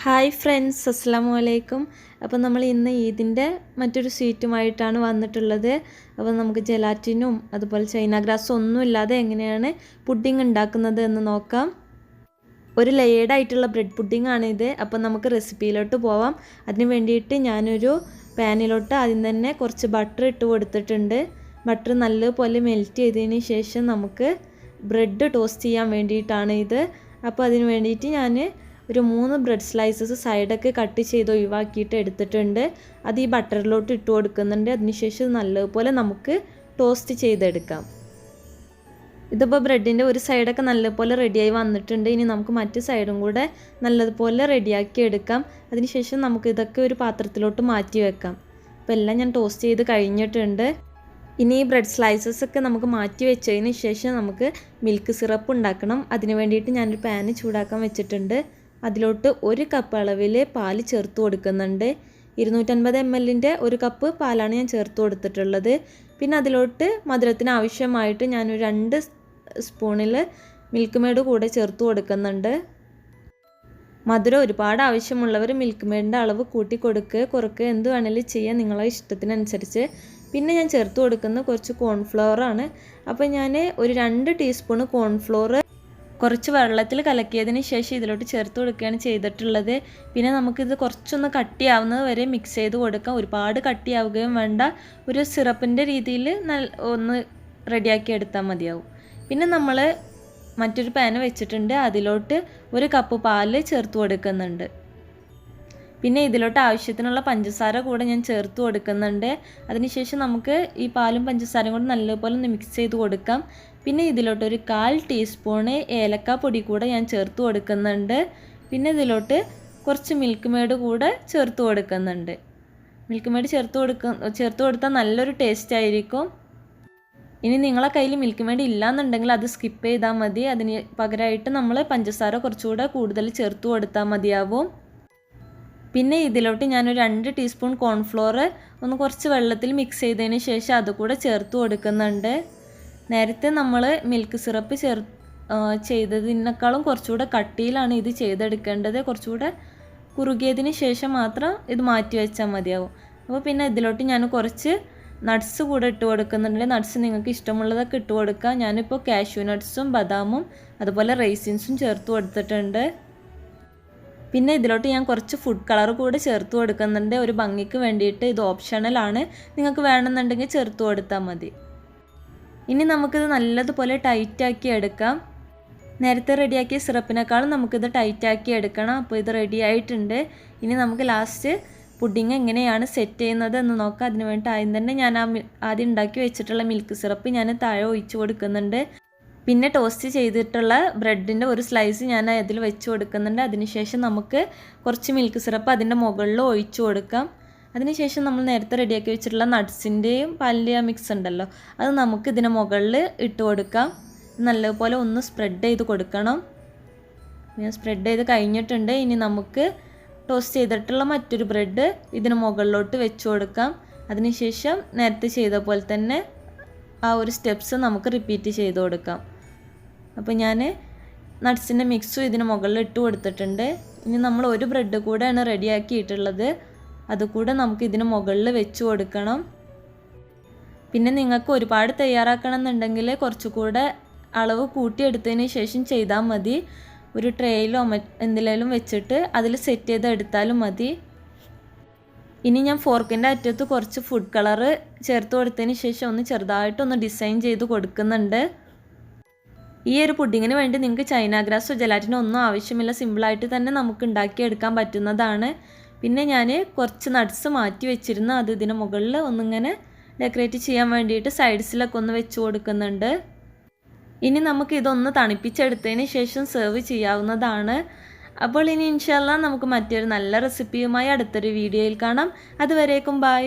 Hi friends, അസ്സലാമു അലൈക്കും. അപ്പോൾ നമ്മൾ ഇന്ന് ഈദിൻ്റെ മറ്റൊരു സ്വീറ്റുമായിട്ടാണ് വന്നിട്ടുള്ളത്. അപ്പോൾ നമുക്ക് ജെലാറ്റിനും അതുപോലെ ചൈന ഗ്രാസും ഒന്നും ഇല്ലാതെ എങ്ങനെയാണ് പുഡിംഗ് ഉണ്ടാക്കുന്നത് എന്ന് നോക്കാം. ഒരു ലെയേർഡ് ആയിട്ടുള്ള ബ്രെഡ് പുഡിംഗ് ആണിത്. അപ്പോൾ നമുക്ക് റെസിപ്പിയിലോട്ട് പോവാം. അതിന് വേണ്ടിയിട്ട് ഞാനൊരു പാനിലോട്ട് ആദ്യം തന്നെ കുറച്ച് ബട്ടർ ഇട്ട് കൊടുത്തിട്ടുണ്ട്. ബട്ടർ നല്ലപോലെ മെൽറ്റ് ചെയ്തതിന് ശേഷം നമുക്ക് ബ്രെഡ് ടോസ്റ്റ് ചെയ്യാൻ വേണ്ടിയിട്ടാണ് ഇത്. അപ്പോൾ അതിന് വേണ്ടിയിട്ട് ഞാൻ ഒരു 3 ബ്രെഡ് സ്ലൈസസ് സൈഡൊക്കെ കട്ട് ചെയ്ത് ഒഴിവാക്കിയിട്ട് എടുത്തിട്ടുണ്ട്. അത് ഈ ബട്ടറിലോട്ട് ഇട്ട് കൊടുക്കുന്നുണ്ട്. അതിനുശേഷം നല്ലപോലെ നമുക്ക് ടോസ്റ്റ് ചെയ്തെടുക്കാം. ഇതിപ്പോൾ ബ്രെഡിൻ്റെ ഒരു സൈഡൊക്കെ നല്ലപോലെ റെഡിയായി വന്നിട്ടുണ്ട്. ഇനി നമുക്ക് മറ്റു സൈഡും കൂടെ നല്ലതുപോലെ റെഡിയാക്കി എടുക്കാം. അതിനുശേഷം നമുക്ക് ഇതൊക്കെ ഒരു പാത്രത്തിലോട്ട് മാറ്റി വെക്കാം. അപ്പോൾ എല്ലാം ഞാൻ ടോസ്റ്റ് ചെയ്ത് കഴിഞ്ഞിട്ടുണ്ട്. ഇനി ഈ ബ്രെഡ് സ്ലൈസസ് ഒക്കെ നമുക്ക് മാറ്റി വെച്ചതിന് ശേഷം നമുക്ക് മിൽക്ക് സിറപ്പ് ഉണ്ടാക്കണം. അതിന് വേണ്ടിയിട്ട് ഞാനൊരു പാന് ചൂടാക്കാൻ വെച്ചിട്ടുണ്ട്. അതിലോട്ട് 1 കപ്പ് അളവിൽ പാൽ ചേർത്ത് കൊടുക്കുന്നുണ്ട്. 250 ml ഒരു കപ്പ് പാലാണ് ഞാൻ ചേർത്ത് കൊടുത്തിട്ടുള്ളത്. പിന്നെ അതിലോട്ട് മധുരത്തിന് ആവശ്യമായിട്ട് ഞാനൊരു 2 സ്പൂണിൽ മിൽക്ക് മെയ്ഡ് കൂടെ ചേർത്ത് കൊടുക്കുന്നുണ്ട്. മധുരം ഒരുപാട് ആവശ്യമുള്ളവർ മിൽക്ക് മെയ്ഡിൻ്റെ അളവ് കൂട്ടി കൊടുക്കുക, കുറക്കുക, എന്ത് വേണമെങ്കിലും ചെയ്യാം നിങ്ങളെ ഇഷ്ടത്തിനനുസരിച്ച്. പിന്നെ ഞാൻ ചേർത്ത് കൊടുക്കുന്നത് കുറച്ച് കോൺഫ്ലവർ ആണ്. അപ്പോൾ ഞാൻ ഒരു 2 ടീസ്പൂൺ കോൺഫ്ലോർ കുറച്ച് വെള്ളത്തിൽ കലക്കിയതിന് ശേഷം ഇതിലോട്ട് ചേർത്ത് കൊടുക്കുകയാണ് ചെയ്തിട്ടുള്ളത്. പിന്നെ നമുക്കിത് കുറച്ചൊന്ന് കട്ടിയാവുന്നത് വരെ മിക്സ് ചെയ്ത് കൊടുക്കാം. ഒരുപാട് കട്ടിയാവുകയും വേണ്ട, ഒരു സിറപ്പിൻ്റെ രീതിയിൽ ഒന്ന് റെഡിയാക്കി എടുത്താൽ മതിയാവും. പിന്നെ നമ്മൾ മറ്റൊരു പാന് വെച്ചിട്ടുണ്ട്. അതിലോട്ട് 1 കപ്പ് പാല് ചേർത്ത് കൊടുക്കുന്നുണ്ട്. പിന്നെ ഇതിലോട്ട് ആവശ്യത്തിനുള്ള പഞ്ചസാര കൂടെ ഞാൻ ചേർത്ത് കൊടുക്കുന്നുണ്ട്. അതിനുശേഷം നമുക്ക് ഈ പാലും പഞ്ചസാരയും കൂടെ നല്ലപോലെ ഒന്ന് മിക്സ് ചെയ്ത് കൊടുക്കാം. പിന്നെ ഇതിലോട്ട് ഒരു 1/4 ടീസ്പൂണ് ഏലക്കാപ്പൊടി കൂടെ ഞാൻ ചേർത്ത് കൊടുക്കുന്നുണ്ട്. പിന്നെ ഇതിലോട്ട് കുറച്ച് മിൽക്ക് മെയ്ഡ് കൂടെ ചേർത്ത് കൊടുക്കുന്നുണ്ട്. മിൽക്ക് മെയ്ഡ് ചേർത്ത് കൊടുത്താൽ നല്ലൊരു ടേസ്റ്റ് ആയിരിക്കും. ഇനി നിങ്ങളെ കയ്യിൽ മിൽക്ക് മെയ്ഡ് ഇല്ലയെന്നുണ്ടെങ്കിൽ അത് സ്കിപ്പ് ചെയ്താൽ മതി. അതിന് പകരമായിട്ട് നമ്മൾ പഞ്ചസാര കുറച്ചുകൂടെ കൂടുതൽ ചേർത്ത് കൊടുത്താൽ മതിയാവും. പിന്നെ ഇതിലോട്ട് ഞാനൊരു 2 ടീസ്പൂൺ കോൺഫ്ലോർ ഒന്ന് കുറച്ച് വെള്ളത്തിൽ മിക്സ് ചെയ്തതിന് ശേഷം അതുകൂടെ ചേർത്ത് കൊടുക്കുന്നുണ്ട്. നേരത്തെ നമ്മൾ മിൽക്ക് സിറപ്പ് ചെയ്തതിനേക്കാളും കുറച്ചുകൂടെ കട്ടിയിലാണ് ഇത് ചെയ്തെടുക്കേണ്ടത്. കുറച്ചുകൂടെ കുറുകിയതിന് ശേഷം മാത്രം ഇത് മാറ്റി വെച്ചാൽ മതിയാവും. അപ്പോൾ പിന്നെ ഇതിലോട്ട് ഞാൻ കുറച്ച് നട്ട്സ് കൂടെ ഇട്ട് കൊടുക്കുന്നുണ്ട്. നട്ട്സ് നിങ്ങൾക്ക് ഇഷ്ടമുള്ളതൊക്കെ ഇട്ട് കൊടുക്കുക. ഞാനിപ്പോൾ കാഷ്യൂ നട്ട്സും ബദാമും അതുപോലെ റൈസിൻസും ചേർത്ത് കൊടുത്തിട്ടുണ്ട്. പിന്നെ ഇതിലോട്ട് ഞാൻ കുറച്ച് ഫുഡ് കളർ കൂടെ ചേർത്ത് കൊടുക്കുന്നുണ്ട്, ഒരു ഭംഗിക്ക് വേണ്ടിയിട്ട്. ഇത് ഓപ്ഷണലാണ്, നിങ്ങൾക്ക് വേണമെന്നുണ്ടെങ്കിൽ ചേർത്ത് കൊടുത്താൽ മതി. ഇനി നമുക്കിത് നല്ലതുപോലെ ടൈറ്റാക്കി എടുക്കാം. നേരത്തെ റെഡിയാക്കിയ സിറപ്പിനേക്കാളും നമുക്കിത് ടൈറ്റാക്കി എടുക്കണം. അപ്പോൾ ഇത് റെഡി ആയിട്ടുണ്ട്. ഇനി നമുക്ക് ലാസ്റ്റ് പുഡിങ് എങ്ങനെയാണ് സെറ്റ് ചെയ്യുന്നത് എന്ന് നോക്കാം. അതിന് വേണ്ടി ആദ്യം തന്നെ ഞാൻ ആദ്യം ഉണ്ടാക്കി വെച്ചിട്ടുള്ള മിൽക്ക് സിറപ്പ് ഞാൻ താഴെ ഒഴിച്ച് കൊടുക്കുന്നുണ്ട്. പിന്നെ ടോസ്റ്റ് ചെയ്തിട്ടുള്ള ബ്രെഡിൻ്റെ ഒരു സ്ലൈസ് ഞാൻ അതിൽ വെച്ച് കൊടുക്കുന്നുണ്ട്. അതിനുശേഷം നമുക്ക് കുറച്ച് മിൽക്ക് സിറപ്പ് അതിൻ്റെ മുകളിൽ ഒഴിച്ച് കൊടുക്കാം. അതിനുശേഷം നമ്മൾ നേരത്തെ റെഡിയാക്കി വെച്ചിട്ടുള്ള നട്ട്സിൻ്റെയും പാലിൻ്റെയും മിക്സ് ഉണ്ടല്ലോ, അത് നമുക്ക് ഇതിന് മുകളിൽ ഇട്ട് കൊടുക്കാം. നല്ലപോലെ ഒന്ന് സ്പ്രെഡ് ചെയ്ത് കൊടുക്കണം. ഞാൻ സ്പ്രെഡ് ചെയ്ത് കഴിഞ്ഞിട്ടുണ്ട്. ഇനി നമുക്ക് ടോസ്റ്റ് ചെയ്തിട്ടുള്ള മറ്റൊരു ബ്രെഡ് ഇതിന് മുകളിലോട്ട് വെച്ച് കൊടുക്കാം. അതിനുശേഷം നേരത്തെ ചെയ്ത പോലെ തന്നെ ആ ഒരു സ്റ്റെപ്സ് നമുക്ക് റിപ്പീറ്റ് ചെയ്ത് കൊടുക്കാം. അപ്പോൾ ഞാൻ നട്ട്സിൻ്റെ മിക്സും ഇതിന് മുകളിൽ ഇട്ട് കൊടുത്തിട്ടുണ്ട്. ഇനി നമ്മൾ ഒരു ബ്രെഡ് കൂടെയാണ് റെഡിയാക്കിയിട്ടുള്ളത്, അതുകൂടെ നമുക്ക് ഇതിന് മുകളിൽ വെച്ച് കൊടുക്കണം. പിന്നെ നിങ്ങൾക്ക് ഒരുപാട് തയ്യാറാക്കണം എന്നുണ്ടെങ്കിൽ കുറച്ചുകൂടെ അളവ് കൂട്ടിയെടുത്തതിന് ശേഷം ചെയ്താൽ മതി. ഒരു ട്രേയിലോ എന്തിലേലും വെച്ചിട്ട് അതിൽ സെറ്റ് ചെയ്ത് എടുത്താലും മതി. ഇനി ഞാൻ ഫോർക്കിൻ്റെ അറ്റത്ത് കുറച്ച് ഫുഡ് കളർ ചേർത്ത് കൊടുത്തതിന് ശേഷം ഒന്ന് ചെറുതായിട്ടൊന്ന് ഡിസൈൻ ചെയ്ത് കൊടുക്കുന്നുണ്ട്. ഈ ഒരു പുഡിങ്ങിന് വേണ്ടി നിങ്ങൾക്ക് ചൈന ഗ്രാസോ ജെലാറ്റിനോ ഒന്നും ആവശ്യമില്ല, സിമ്പിളായിട്ട് തന്നെ നമുക്ക് ഉണ്ടാക്കിയെടുക്കാൻ പറ്റുന്നതാണ്. പിന്നെ ഞാൻ കുറച്ച് നട്ട്സ് മാറ്റി വെച്ചിരുന്നു, അത് ഇതിന് മുകളിൽ ഒന്നിങ്ങനെ ഡെക്കറേറ്റ് ചെയ്യാൻ വേണ്ടിയിട്ട് സൈഡ്സിലൊക്കെ ഒന്ന് വെച്ച് കൊടുക്കുന്നുണ്ട്. ഇനി നമുക്ക് ഇതൊന്ന് തണുപ്പിച്ചെടുത്തതിന് ശേഷം സെർവ് ചെയ്യാവുന്നതാണ്. അപ്പോൾ ഇനി ഇൻഷാല്ലാ നമുക്ക് മറ്റൊരു നല്ല റെസിപ്പിയുമായി അടുത്തൊരു വീഡിയോയിൽ കാണാം. അതുവരേക്കും ബൈ.